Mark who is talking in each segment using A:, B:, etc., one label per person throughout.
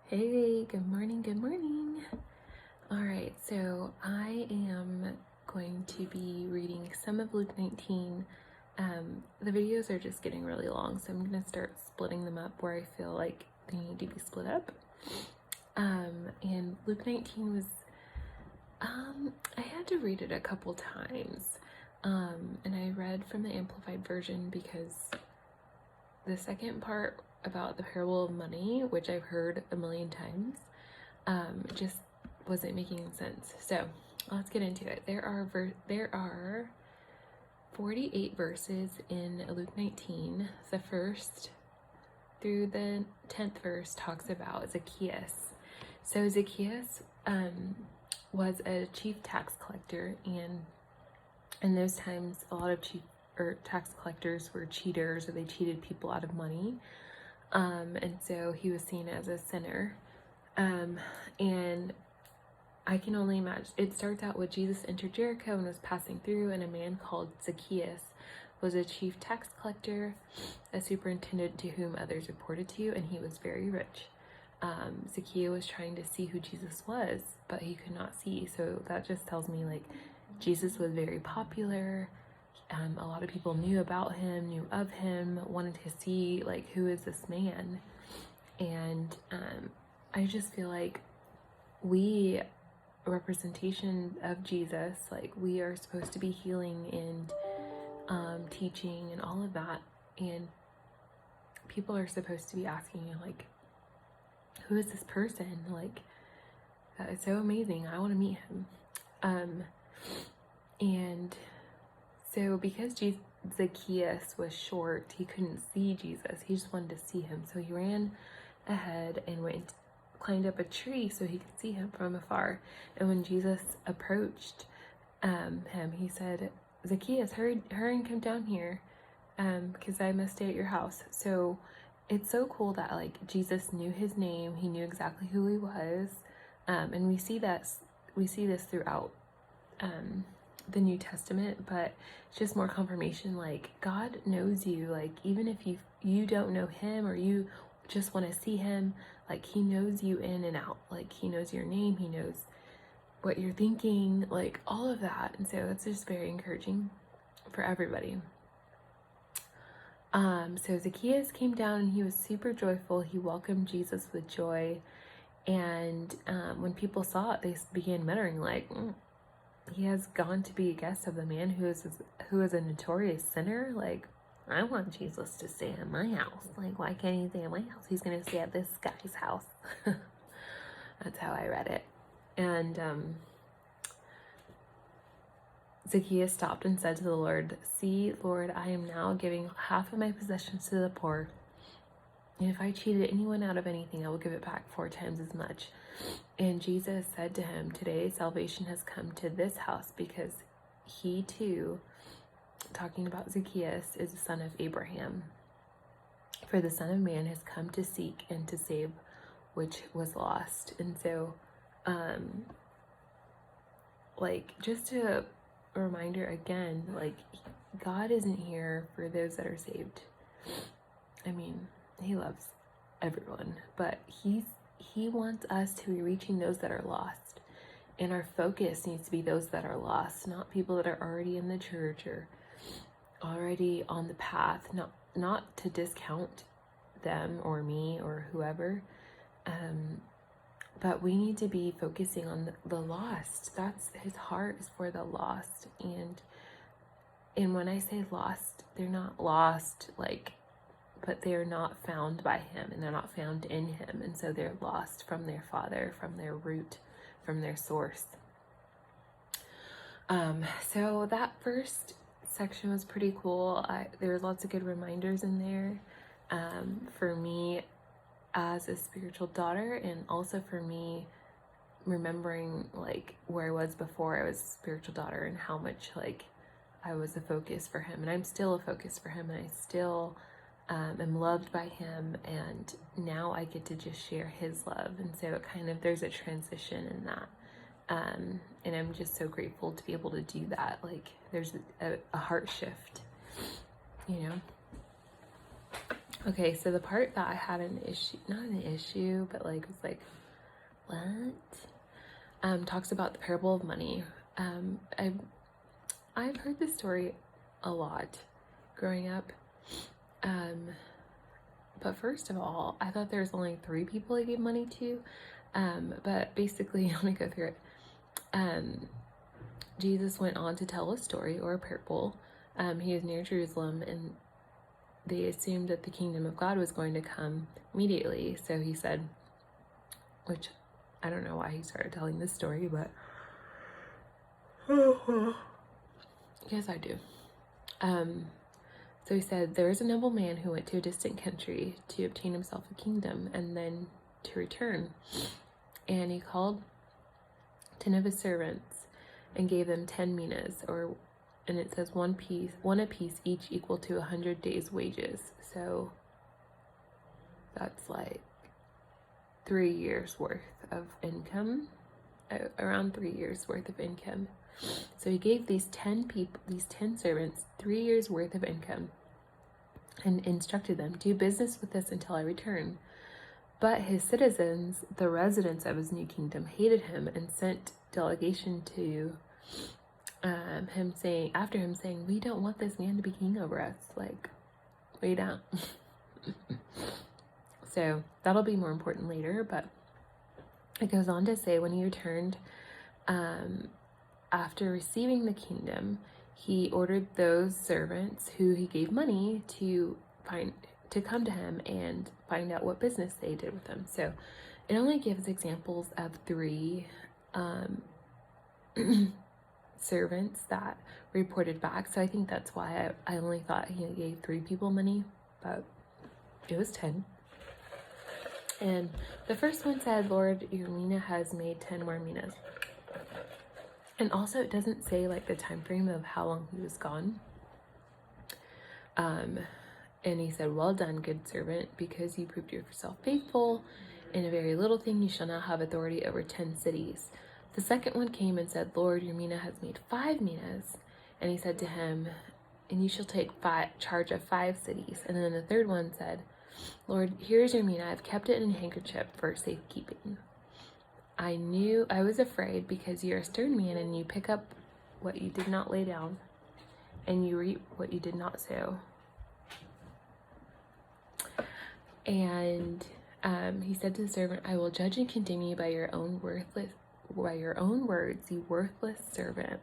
A: Hey, good morning, good morning. All right, so I am going to be reading some of Luke 19. The videos are just getting really long, so I'm going to start splitting them up where I feel like they need to be split up. And Luke 19 was, I had to read it a couple times. And I read from the Amplified Version because the second part about the parable of money, which I've heard a million times, just wasn't making sense. So let's get into it. There are 48 verses in Luke 19. The first through the 10th verse talks about Zacchaeus. So Zacchaeus was a chief tax collector, and in those times, a lot of tax collectors were cheaters, or they cheated people out of money. And so he was seen as a sinner. And I can only imagine, it starts out with Jesus entered Jericho and was passing through, and a man called Zacchaeus was a chief tax collector, a superintendent to whom others reported to, and he was very rich. Zacchaeus was trying to see who Jesus was, but he could not see. So that just tells me, like, Jesus was very popular. A lot of people knew about him, knew of him, wanted to see, like, who is this man? And I just feel like we, representation of Jesus, like, we are supposed to be healing and teaching and all of that, and people are supposed to be asking you, like, who is this person? Like, that is so amazing, I want to meet him. And so because Zacchaeus was short, he couldn't see Jesus, he just wanted to see him, so he ran ahead and climbed up a tree so he could see him from afar. And when Jesus approached him, he said, Zacchaeus, hurry and come down here, because I must stay at your house. So it's so cool that, like, Jesus knew his name, he knew exactly who he was, and we see this throughout the New Testament, but it's just more confirmation, like, God knows you, like, even if you don't know him, or you just want to see him, like, he knows you in and out, like, he knows your name, he knows what you're thinking, like, all of that. And so it's just very encouraging for everybody. So Zacchaeus came down and he was super joyful. He welcomed Jesus with joy, and when people saw it, they began muttering, like, he has gone to be a guest of the man who is a notorious sinner. Like, I want Jesus to stay in my house. Like, why can't he stay in my house? He's going to stay at this guy's house. That's how I read it. And Zacchaeus stopped and said to the Lord, see, Lord, I am now giving half of my possessions to the poor. And if I cheated anyone out of anything, I will give it back 4 times as much. And Jesus said to him, today salvation has come to this house, because he too, talking about Zacchaeus, is the son of Abraham. For the Son of Man has come to seek and to save which was lost. And so, like, just a reminder again, like, God isn't here for those that are saved. I mean, he loves everyone, but he wants us to be reaching those that are lost, and our focus needs to be those that are lost, not people that are already in the church or already on the path. Not to discount them or me or whoever, but we need to be focusing on the lost. That's his heart, is for the lost. And when I say lost, they're not lost, like, but they're not found by him, and they're not found in him, and so they're lost from their father, from their root, from their source. So that first section was pretty cool. There were lots of good reminders in there, for me as a spiritual daughter, and also for me remembering, like, where I was before I was a spiritual daughter, and how much, like, I was a focus for him, and I'm still a focus for him, and I still am loved by him, and now I get to just share his love. And so it kind of, there's a transition in that, and I'm just so grateful to be able to do that. Like, there's a heart shift, you know. Okay, so the part that I had an issue, not an issue, but like was like, what? Talks about the parable of money. I've heard this story a lot growing up. But first of all, I thought there was only 3 people he gave money to. But basically, let me go through it. Jesus went on to tell a story or a parable. He was near Jerusalem, and they assumed that the kingdom of God was going to come immediately. So he said, which I don't know why he started telling this story, but yes, I do. So he said, there was a noble man who went to a distant country to obtain himself a kingdom and then to return. And he called 10 of his servants and gave them 10 minas, and it says one apiece, each equal to 100 days' wages. So that's like 3 years worth of income, around 3 years worth of income. So he gave these 10 servants 3 years worth of income and instructed them, do business with this until I return. But his citizens, the residents of his new kingdom, hated him and sent delegation to him saying, we don't want this man to be king over us. Like, way down. So that'll be more important later, but it goes on to say when he returned, after receiving the kingdom, he ordered those servants who he gave money to come to him and find out what business they did with him. So it only gives examples of 3 servants that reported back. So I think that's why I only thought he gave 3 people money, but it was 10. And the first one said, Lord, your mina has made 10 more minas. And also it doesn't say like the time frame of how long he was gone. And he said, well done, good servant, because you proved yourself faithful in a very little thing, you shall now have authority over 10 cities. The second one came and said, Lord, your mina has made 5 minas. And he said to him, and you shall take charge of 5 cities. And then the third one said, Lord, here's your mina. I've kept it in a handkerchief for safekeeping. I was afraid because you're a stern man and you pick up what you did not lay down and you reap what you did not sow. And he said to the servant, I will judge and condemn you by your own words, you worthless servant.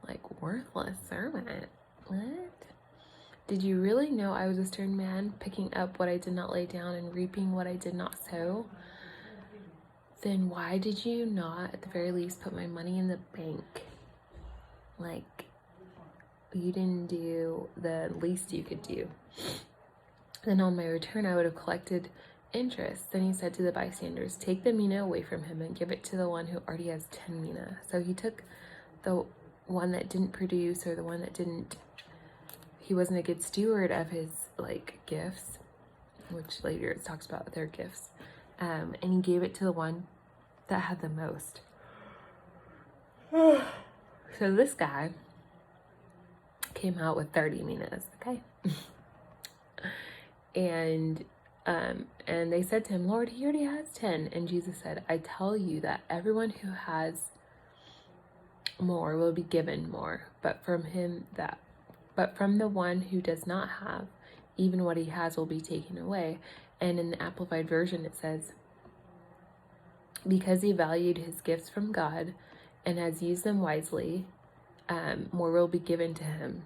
A: Like, worthless servant? What? Did you really know I was a stern man, picking up what I did not lay down and reaping what I did not sow? Then why did you not, at the very least, put my money in the bank? Like, you didn't do the least you could do. Then on my return, I would have collected interest. Then he said to the bystanders, take the mina away from him and give it to the one who already has 10 mina. So he took the one that didn't produce, or the one that he wasn't a good steward of his like gifts, which later it talks about their gifts. And he gave it to the one that had the most. So this guy came out with 30 minas, okay? And they said to him, Lord, he already has 10. And Jesus said, I tell you that everyone who has more will be given more, but from the one who does not have, even what he has will be taken away. And in the Amplified Version, it says, because he valued his gifts from God and has used them wisely, more will be given to him.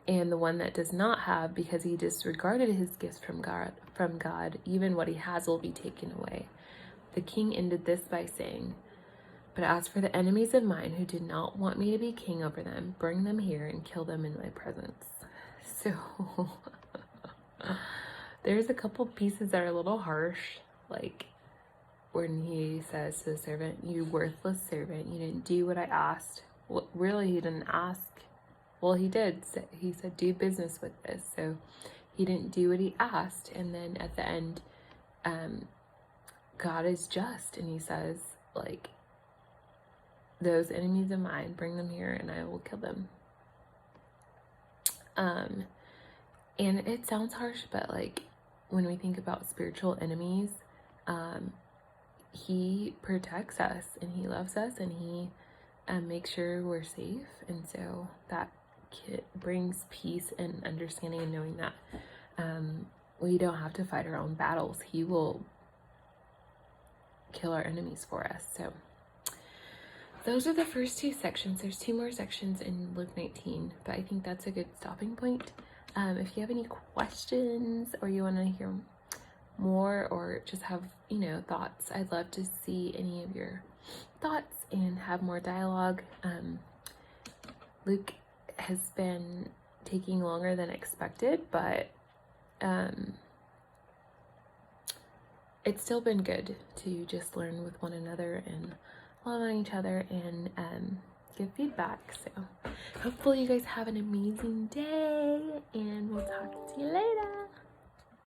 A: And the one that does not have, because he disregarded his gifts from God, even what he has will be taken away. The king ended this by saying, but as for the enemies of mine who did not want me to be king over them, bring them here and kill them in my presence. So there's a couple pieces that are a little harsh, like when he says to the servant, you worthless servant, you didn't do what I asked. Well, really, he didn't ask. Well, he did. He said, do business with this. So he didn't do what he asked. And then at the end, God is just. And he says, like, those enemies of mine, bring them here and I will kill them. And it sounds harsh, but like when we think about spiritual enemies, he protects us and he loves us and he makes sure we're safe. And so that brings peace and understanding and knowing that we don't have to fight our own battles. He will kill our enemies for us. So those are the first 2 sections. There's 2 more sections in Luke 19, but I think that's a good stopping point. If you have any questions or you want to hear more or just have, thoughts, I'd love to see any of your thoughts and have more dialogue. Luke has been taking longer than expected, but it's still been good to just learn with one another and love on each other and give feedback. So hopefully you guys have an amazing day and we'll talk to you later.